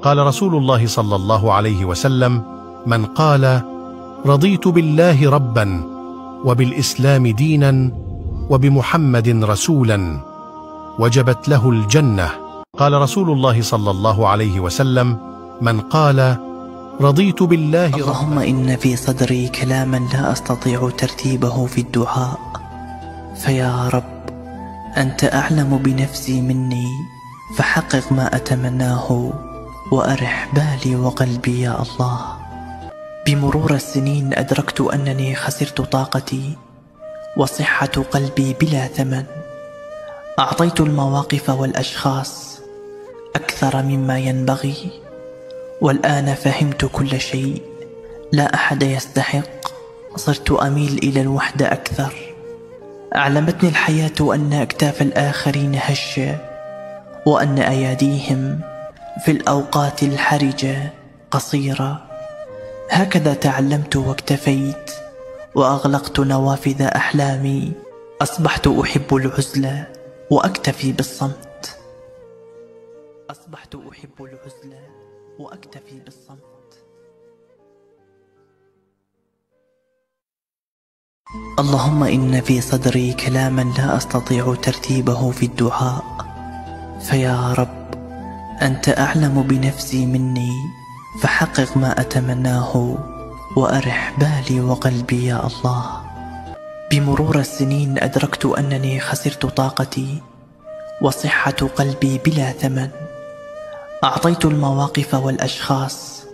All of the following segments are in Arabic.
قال رسول الله صلى الله عليه وسلم: من قال رضيت بالله ربا وبالإسلام دينا وبمحمد رسولا وجبت له الجنة. قال رسول الله صلى الله عليه وسلم: من قال رضيت بالله ربا. اللهم إن في صدري كلاما لا أستطيع ترتيبه في الدعاء، فيا رب أنت أعلم بنفسي مني، فحقق ما أتمناه وأرح بالي وقلبي يا الله. بمرور السنين أدركت أنني خسرت طاقتي وصحة قلبي بلا ثمن. أعطيت المواقف والأشخاص أكثر مما ينبغي، والآن فهمت كل شيء، لا أحد يستحق. صرت أميل إلى الوحدة أكثر. أعلمتني الحياة أن أكتاف الآخرين هشة، وأن أياديهم في الأوقات الحرجة قصيرة. هكذا تعلمت واكتفيت، وأغلقت نوافذ أحلامي. أصبحت أحب العزلة وأكتفي بالصمت. أصبحت أحب العزلة وأكتفي بالصمت. اللهم إن في صدري كلاما لا أستطيع ترتيبه في الدعاء، فيا رب أنت أعلم بنفسي مني، فحقق ما أتمناه وأرح بالي وقلبي يا الله. بمرور السنين أدركت أنني خسرت طاقتي وصحة قلبي بلا ثمن. أعطيت المواقف والأشخاص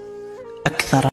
أكثر